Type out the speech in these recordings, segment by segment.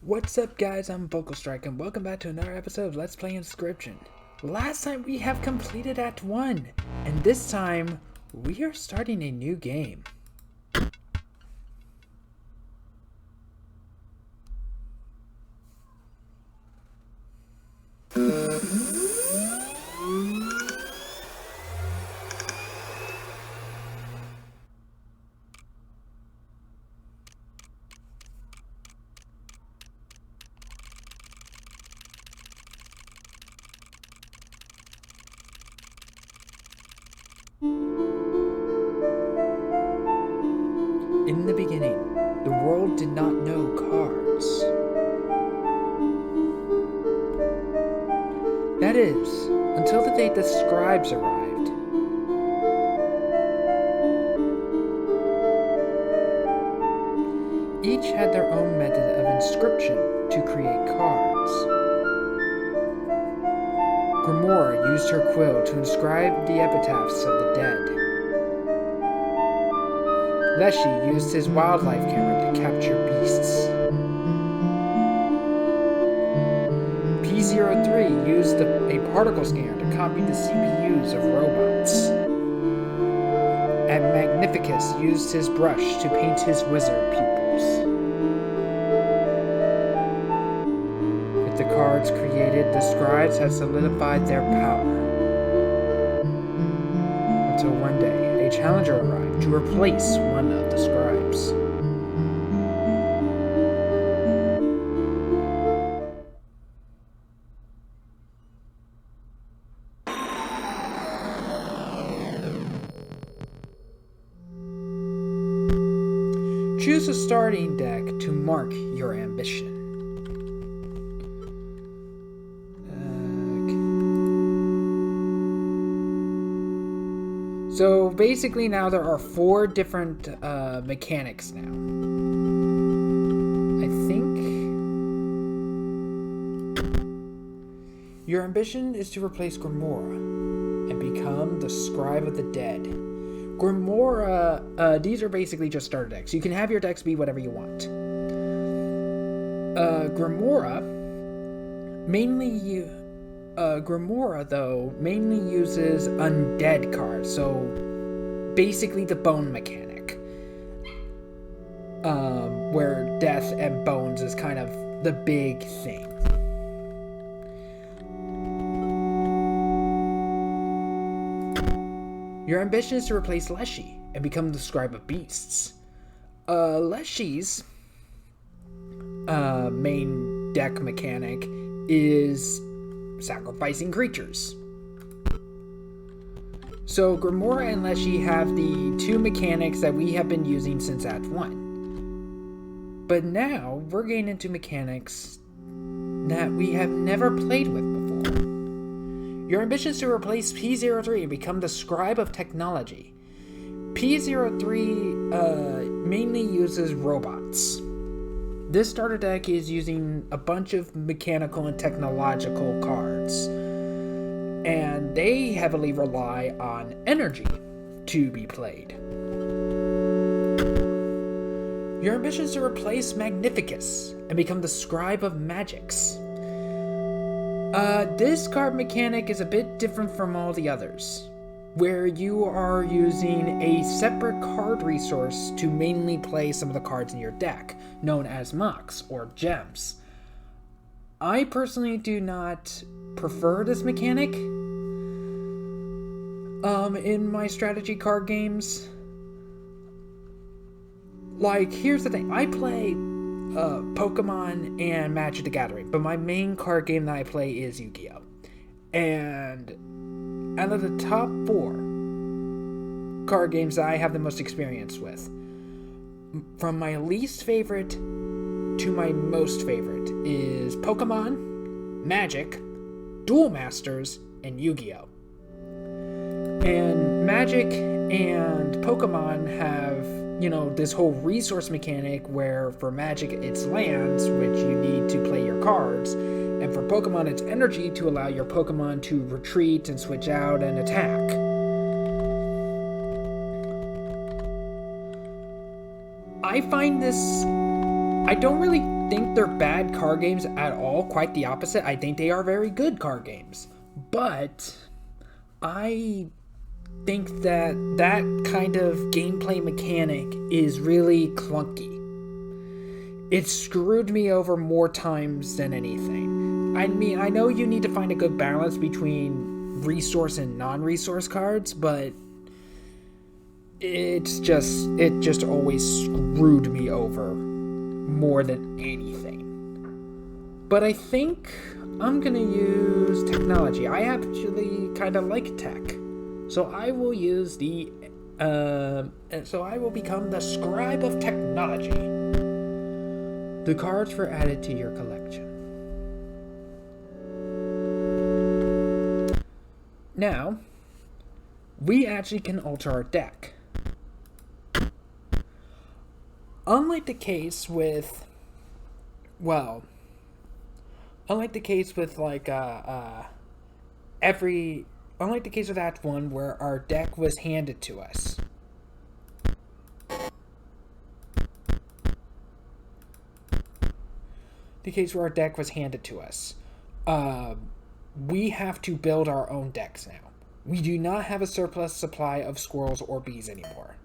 What's up, guys? I'm Vocal Strike, and welcome back to another episode of Let's Play Inscryption. Last time we have completed Act 1, and this time we are starting a new game. In the beginning, the world did not know cards. That is, until the day the scribes arrived. Each had their own method of inscription to create cards. Grimoire used her quill to inscribe the epitaphs of the dead. Leshy used his wildlife camera to capture beasts. P03 used a particle scanner to copy the CPUs of robots. And Magnificus used his brush to paint his wizard pupils. With the cards created, the scribes had solidified their power. Until one day, a challenger arrived to replace one of the scribes. Choose a starting deck to mark your ambition. So basically now there are 4 different mechanics now. I think your ambition is to replace Grimoire and become the Scribe of the Dead. Grimoire, these are basically just starter decks. You can have your decks be whatever you want. Grimoire mainly uses undead cards, so basically the bone mechanic, where death and bones is kind of the big thing. Your ambition is to replace Leshy and become the Scribe of Beasts. Leshy's main deck mechanic is sacrificing creatures. So Grimoire and Leshy have the 2 mechanics that we have been using since Act 1. But now we're getting into mechanics that we have never played with before. Your ambition is to replace P03 and become the Scribe of Technology. P03 mainly uses robots. This starter deck is using a bunch of mechanical and technological cards, and they heavily rely on energy to be played. Your ambition is to replace Magnificus and become the Scribe of Magics. This card mechanic is a bit different from all the others, where you are using a separate card resource to mainly play some of the cards in your deck, known as mocks or gems. I personally do not prefer this mechanic in my strategy card games. Like, here's the thing, I play Pokemon and Magic the Gathering, but my main card game that I play is Yu-Gi-Oh! And out of the top 4 card games that I have the most experience with, from my least favorite to my most favorite, is Pokemon, Magic, Duel Masters, and Yu-Gi-Oh! And Magic and Pokemon have, this whole resource mechanic where for Magic it's lands, which you need to play your cards, and for Pokemon it's energy to allow your Pokemon to retreat and switch out and attack. I find this... I don't really think they're bad card games at all. Quite the opposite. I think they are very good card games. But I think that kind of gameplay mechanic is really clunky. It screwed me over more times than anything. I mean, I know you need to find a good balance between resource and non-resource cards, but it just always screwed me over more than anything. But I think I'm gonna use technology. I actually kind of like tech, so I will use so I will become the scribe of technology. The cards were added to your collection. Now, we actually can alter our deck. Unlike the case with like unlike the case with Act 1 where our deck was handed to us. The case where our deck was handed to us. We have to build our own decks now. We do not have a surplus supply of squirrels or bees anymore.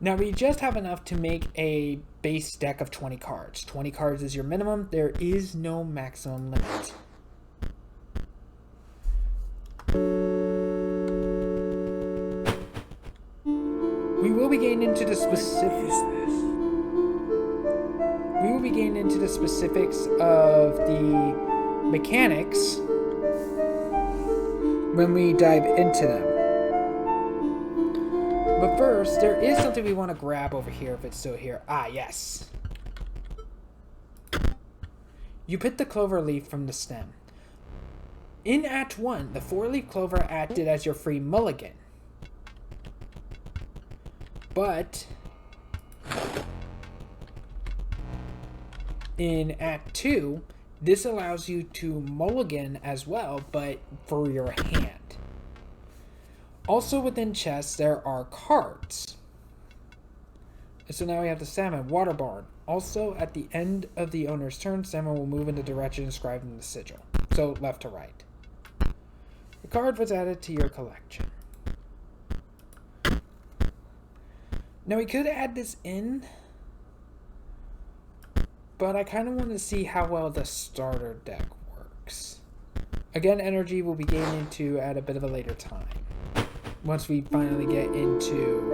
Now we just have enough to make a base deck of 20 cards. 20 cards is your minimum. There is no maximum limit. We will be getting into the specifics. We will be getting into the specifics of the mechanics when we dive into them. But first, there is something we want to grab over here if it's still here. Ah, yes. You pick the clover leaf from the stem. In Act 1, the 4-leaf clover acted as your free mulligan. But in Act 2, this allows you to mulligan as well, but for your hand. Also within chests, there are cards. So now we have the salmon, water barn. Also, at the end of the owner's turn, salmon will move in the direction described in the sigil. So left to right. The card was added to your collection. Now we could add this in, but I kind of want to see how well the starter deck works. Again, energy will be getting into at a bit of a later time. Once we finally get into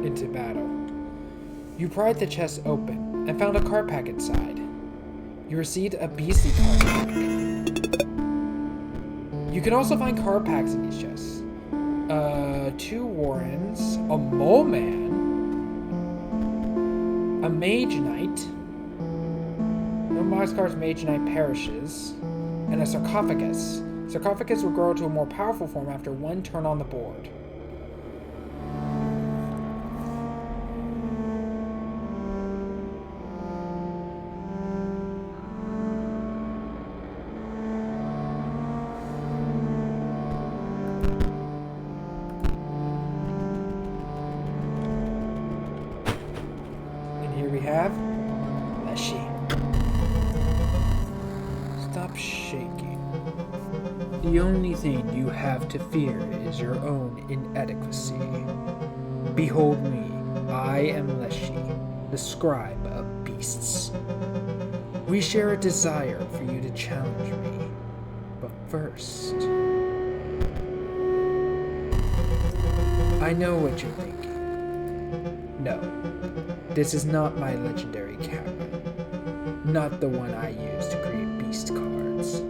into battle. You pried the chest open and found a card pack inside. You received a beastly card pack. You can also find card packs in these chests. 2 Warrens, a Mole Man, a Mage Knight, no boxcar's Mage Knight perishes, and a Sarcophagus. Sarcophagus will grow to a more powerful form after 1 turn on the board. Have Leshy. Stop shaking. The only thing you have to fear is your own inadequacy. Behold me, I am Leshy, the scribe of beasts. We share a desire for you to challenge me, but first, I know what you're thinking. No. This is not my legendary cabin. Not the one I use to create beast cards.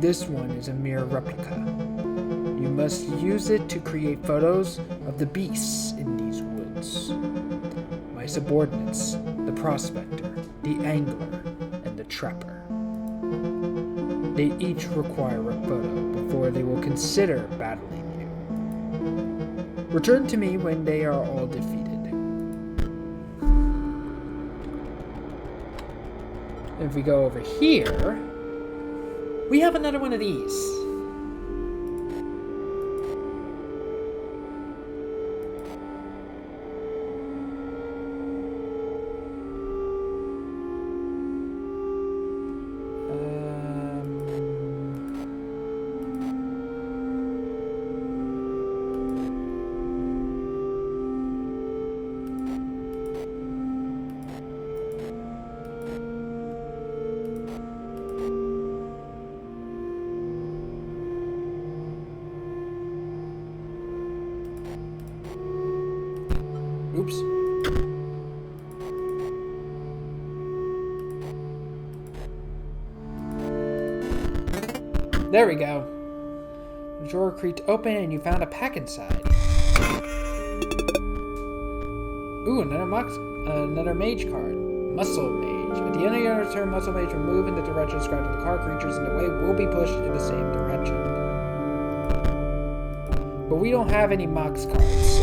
This one is a mere replica. You must use it to create photos of the beasts in these woods. My subordinates, the prospector, the angler, and the trapper. They each require a photo before they will consider battling you. Return to me when they are all defeated. If we go over here, we have another one of these. Oops. There we go. The drawer creaked open and you found a pack inside. Ooh, another mage card. Muscle Mage. At the end of your turn, Muscle Mage will move in the direction described in the card. Creatures in the way will be pushed in the same direction. But we don't have any Mox cards, so...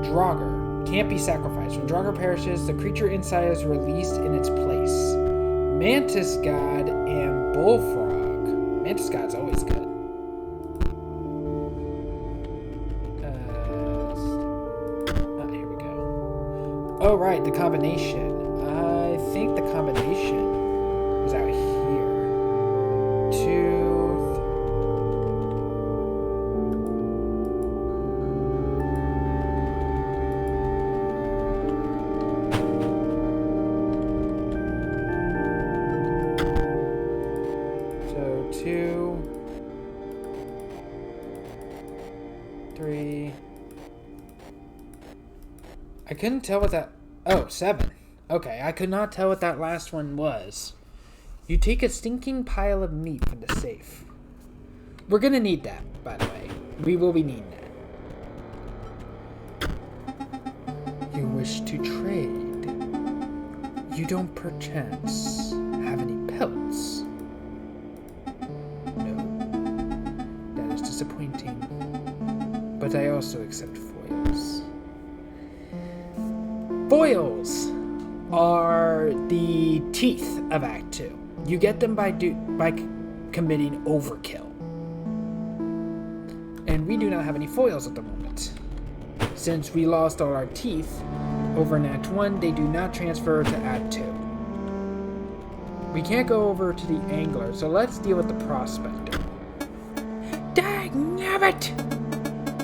Draugr. Can't be sacrificed. When Draugr perishes, the creature inside is released in its place. Mantis God and Bullfrog. Mantis God's always good. Here we go. Oh, right, the combination. I think the combination was out here. 2... Two, 3. I couldn't tell what that... Oh, 7. Okay, I could not tell what that last one was. You take a stinking pile of meat from the safe. We're gonna need that, by the way. We will be needing that. You wish to trade. You don't perchance have any pelts? Disappointing, but I also accept foils. Foils are the teeth of Act 2. You get them by committing overkill. And we do not have any foils at the moment. Since we lost all our teeth over in Act 1, they do not transfer to Act 2. We can't go over to the Angler, so let's deal with the Prospector. Dangnabbit!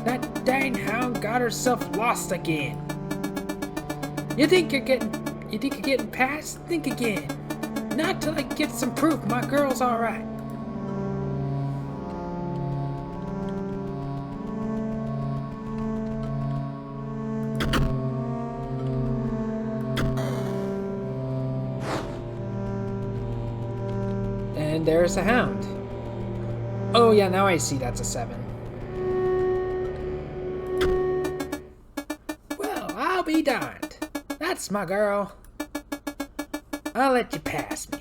That dang hound got herself lost again. You think you're getting past? Think again. Not till I get some proof my girl's alright. And there's a hound. Oh yeah, now I see that's a 7. Well, I'll be darned. That's my girl. I'll let you pass me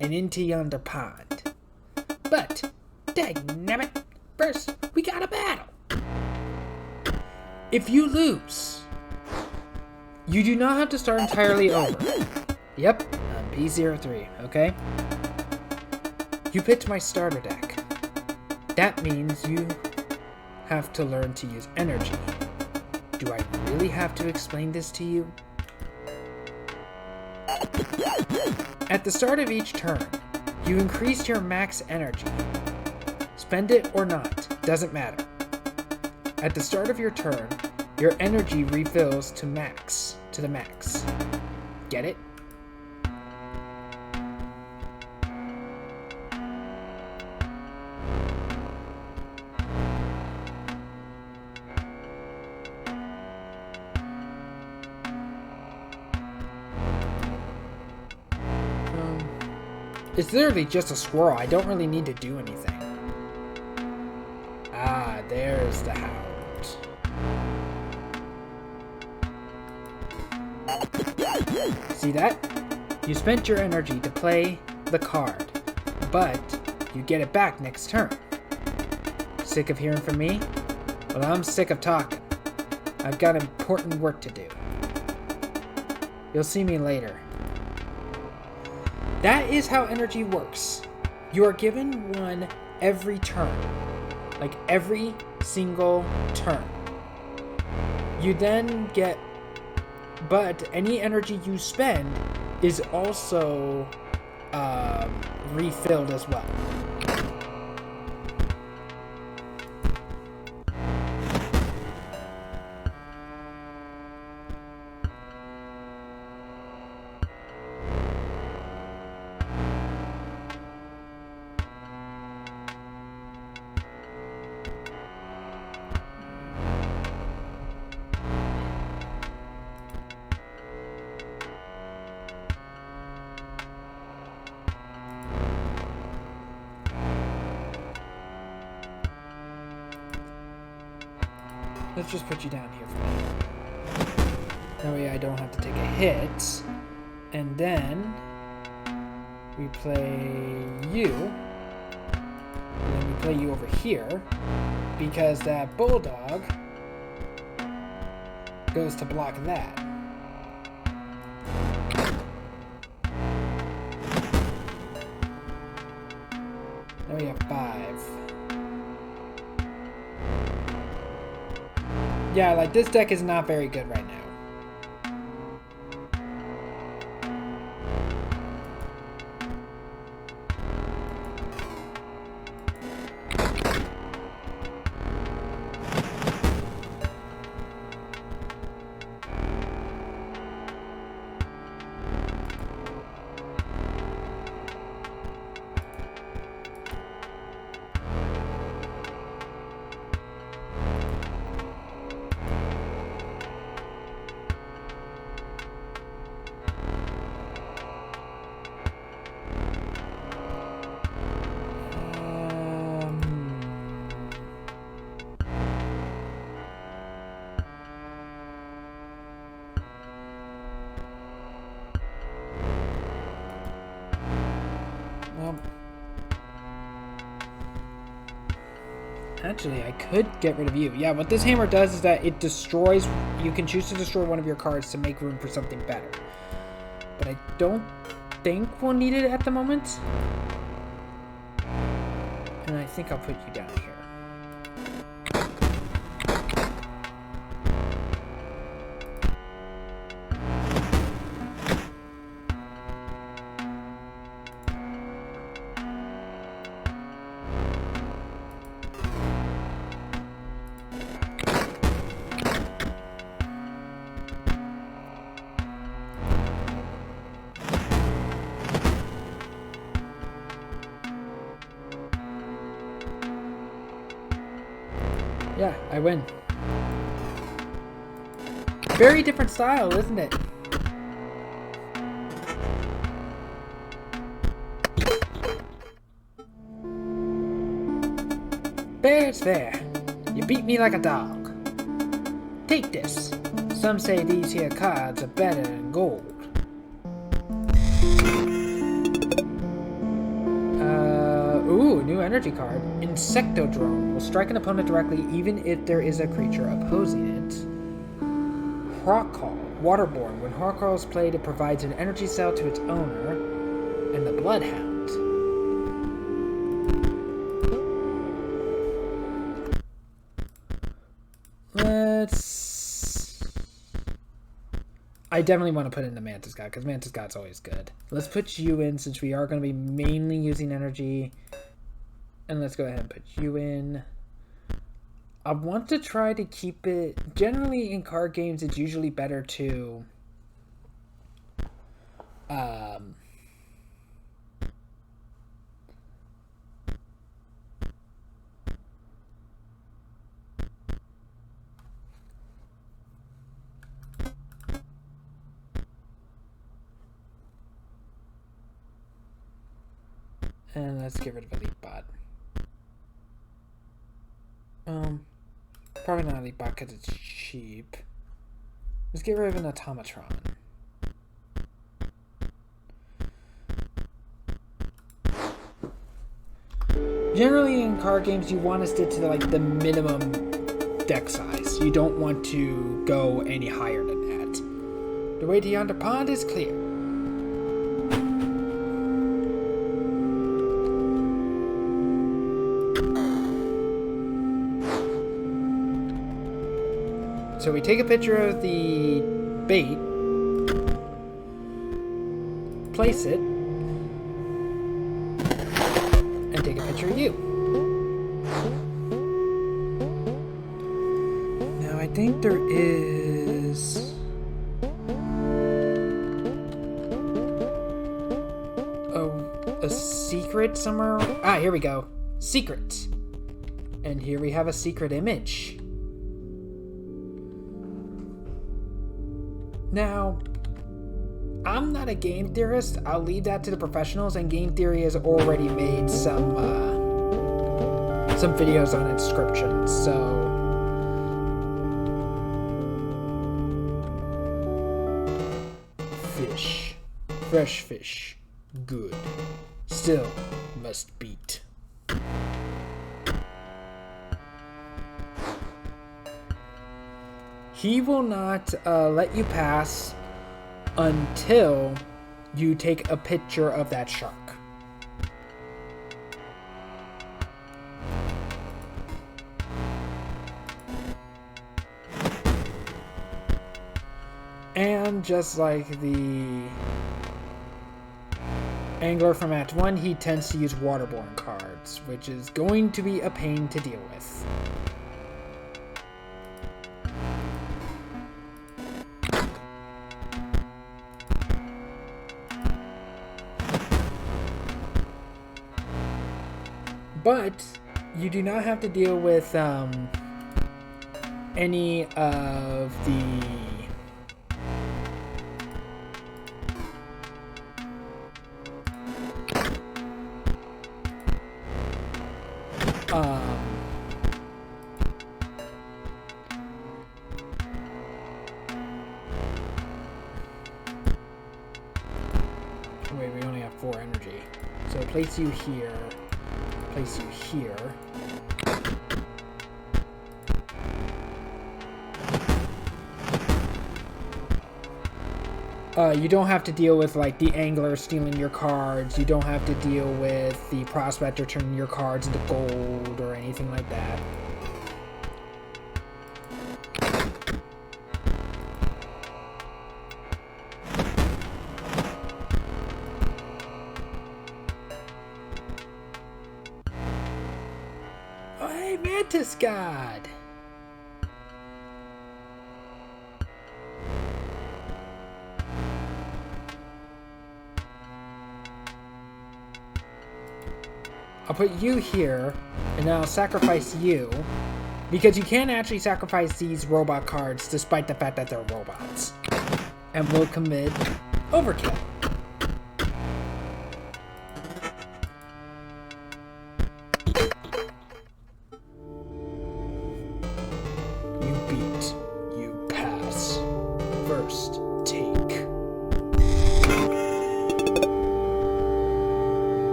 and into yonder pond. But, dagnabbit, first we got a battle. If you lose, you do not have to start entirely over. Yep, I'm P03, okay? You picked my starter deck. That means you have to learn to use energy. Do I really have to explain this to you? At the start of each turn, you increase your max energy. Spend it or not, doesn't matter. At the start of your turn, your energy refills to the max. Get it? It's literally just a squirrel. I don't really need to do anything. Ah, there's the hound. See that? You spent your energy to play the card, but you get it back next turn. Sick of hearing from me? Well, I'm sick of talking. I've got important work to do. You'll see me later. That is how energy works. You are given one every turn. Like every single turn. You then get... But any energy you spend is also refilled as well. Let's just put you down here for me. That way I don't have to take a hit. And then we play you. And then we play you over here. Because that bulldog goes to block that. Now we have 5. Yeah, like, this deck is not very good right now. Actually, I could get rid of you. Yeah, what this hammer does is that it destroys... You can choose to destroy one of your cards to make room for something better. But I don't think we'll need it at the moment. And I think I'll put you down here. Yeah, I win. Very different style, isn't it? Fair's fair. You beat me like a dog. Take this. Some say these here cards are better than gold. Ooh, new energy card. Insectodrome. Will strike an opponent directly even if there is a creature opposing it. Hawkcall. Waterborne. When Hawkcall is played, it provides an energy cell to its owner and the Bloodhound. I definitely want to put in the Mantis God, because Mantis God's always good. Let's put you in, since we are going to be mainly using energy. And let's go ahead and put you in. I want to try to keep it... Generally, in card games, it's usually better to... And let's get rid of Elite Bot. Probably not Elite Bot because it's cheap. Let's get rid of an Automatron. Generally in card games, you want to stick to like the minimum deck size. You don't want to go any higher than that. The way to yonder pond is clear. So we take a picture of the bait, place it, and take a picture of you. Now I think there is a secret somewhere. Ah, here we go. Secret. And here we have a secret image. Now, I'm not a game theorist. I'll leave that to the professionals, and game theory has already made some videos on Inscryption, so fish, fresh fish, good, still must beat. He will not let you pass until you take a picture of that shark. And just like the angler from Act 1, he tends to use waterborne cards, which is going to be a pain to deal with. But you do not have to deal with any of the wait, we only have 4 energy. So place you here. Place you here. You don't have to deal with like the angler stealing your cards. You don't have to deal with the prospector turning your cards into gold or anything like that. Mantis God. I'll put you here, and then I'll sacrifice you, because you can actually sacrifice these robot cards despite the fact that they're robots. And we'll commit overkill.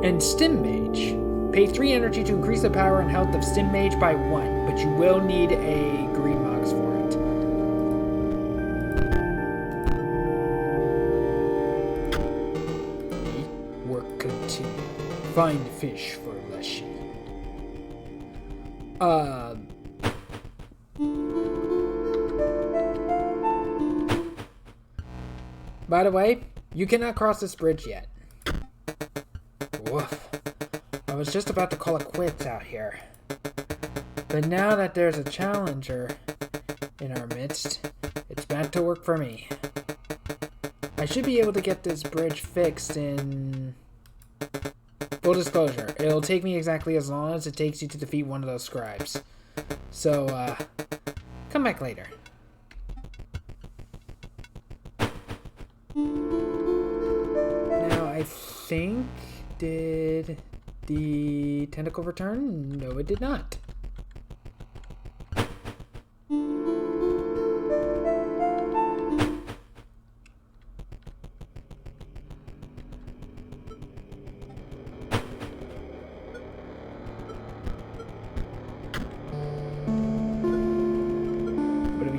And Stim Mage. Pay 3 energy to increase the power and health of Stim Mage by 1, but you will need a green mox for it. Work continue. Find fish for Leshy. By the way, you cannot cross this bridge yet. Woof. I was just about to call it quits out here. But now that there's a challenger in our midst, it's back to work for me. I should be able to get this bridge fixed in... Full disclosure, it'll take me exactly as long as it takes you to defeat one of those scribes. So, come back later. Now, I think... Did the tentacle return? No, it did not.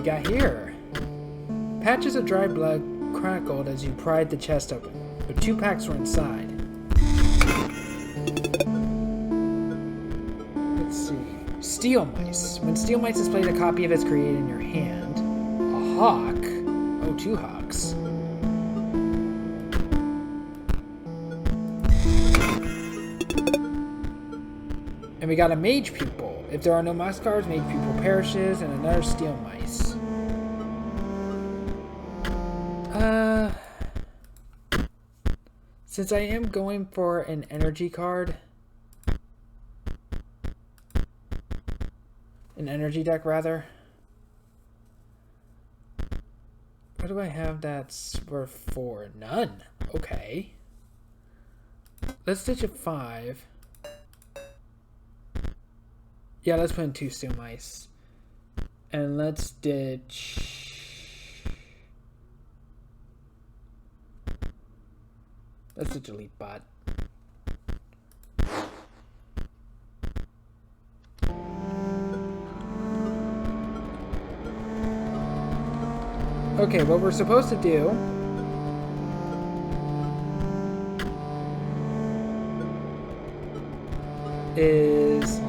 we got here? Patches of dry blood crackled as you pried the chest open, but 2 packs were inside. Let's see. Steel mice. When steel mice displays a copy of its created in your hand, a hawk. Oh, 2 hawks. And we got a mage pupil. If there are no mouse cards, mage pupil perishes, and another steel mice. Since I am going for an energy card, an energy deck rather. What do I have that's worth 4? None. Okay. Let's ditch a 5. Yeah, let's put in 2 steel mice. And let's ditch... Let's ditch Elite Bot. Okay, what we're supposed to do is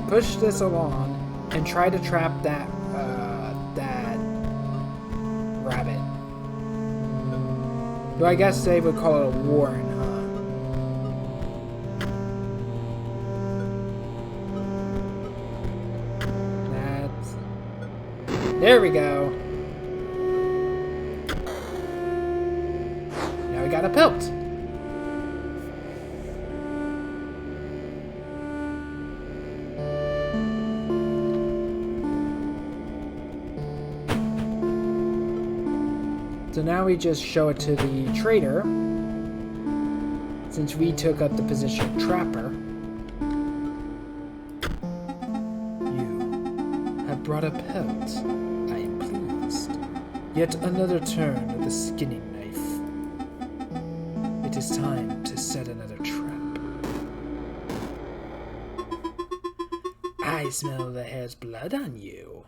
push this along and try to trap that rabbit. Though I guess they would call it a warren, There we go. Now we got a pelt. So now we just show it to the trader, since we took up the position of trapper. You have brought a pelt. Yet another turn of the skinning knife. It is time to set another trap. I smell the hare's blood on you.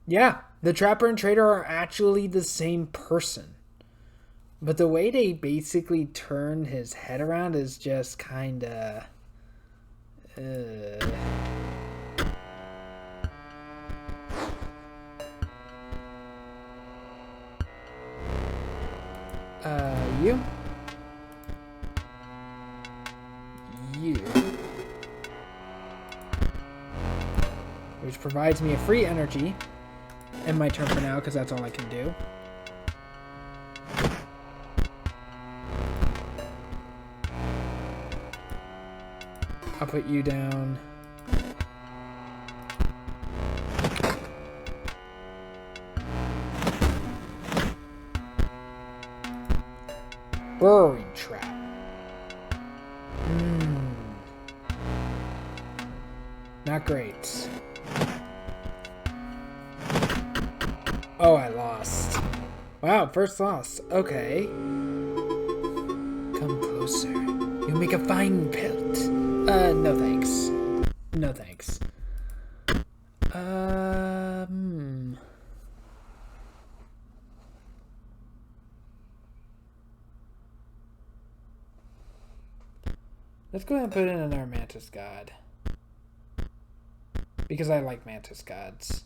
Yeah, the trapper and trader are actually the same person. But the way they basically turn his head around is just kinda... You. Which provides me a free energy. And my turn for now, because that's all I can do. I'll put you down. Burrowing trap. Not great. Oh, I lost. Wow, first loss. Okay. Come closer. You'll make a fine pelt. No thanks. No thanks. Let's go ahead and put in another Mantis God. Because I like Mantis Gods.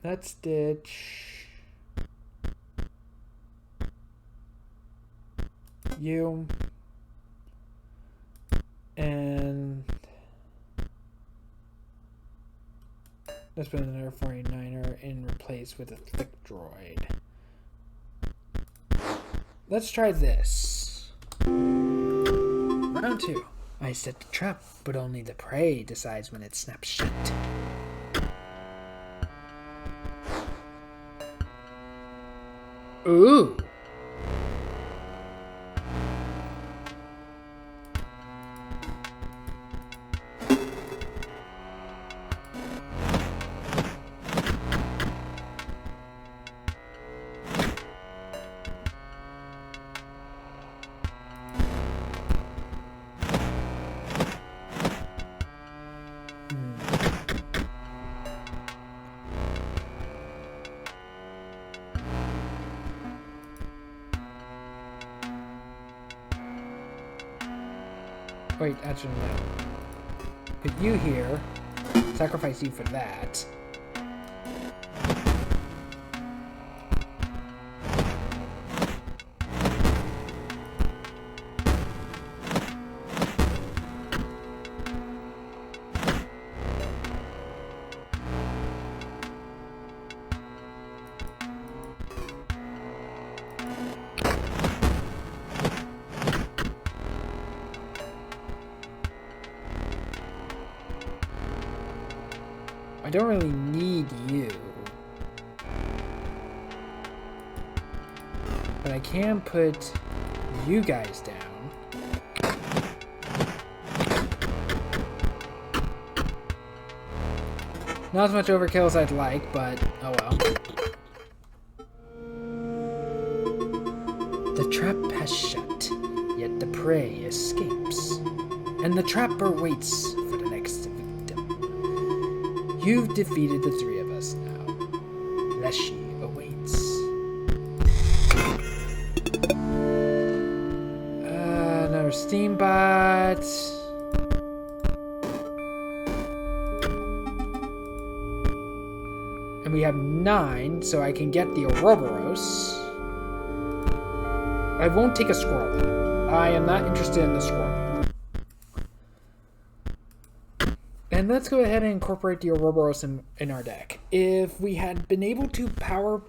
Let's ditch you and let's put another 49er and replace with a thick droid. Let's try this. Round 2. I set the trap, but only the prey decides when it snaps shut. Ooh. Wait, actually, no. Put you here. Sacrifice you for that. I don't really need you. But I can put you guys down. Not as much overkill as I'd like, but oh well. The trap has shut, yet the prey escapes, and the trapper waits for the next victim. You've defeated the three of us now. Leshy awaits. Another Steambot. And we have 9, so I can get the Ouroboros. I won't take a squirrel though. I am not interested in the squirrel. And let's go ahead and incorporate the Ouroboros in our deck. If we had been able to power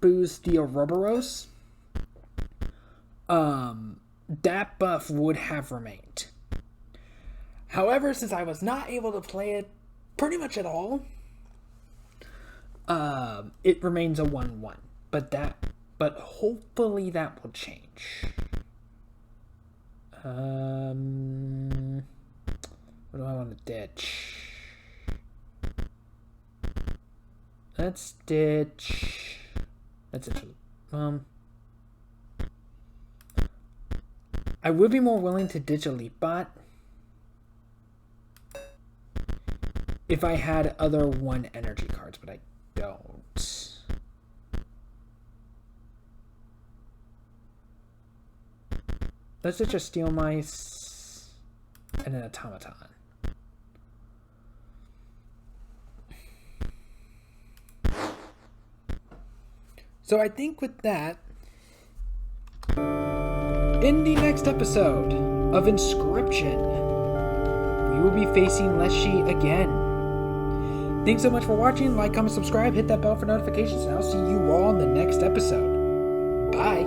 boost the Ouroboros, that buff would have remained. However, since I was not able to play it pretty much at all, it remains a 1/1. But hopefully that will change. What do I want to ditch? Let's ditch. That's it. I would be more willing to ditch Elite Bot if I had other 1 energy cards, but I don't. Let's ditch a Steel Mice and an Automaton. So I think with that, in the next episode of Inscryption, we will be facing Leshy again. Thanks so much for watching. Like, comment, subscribe, hit that bell for notifications, and I'll see you all in the next episode. Bye.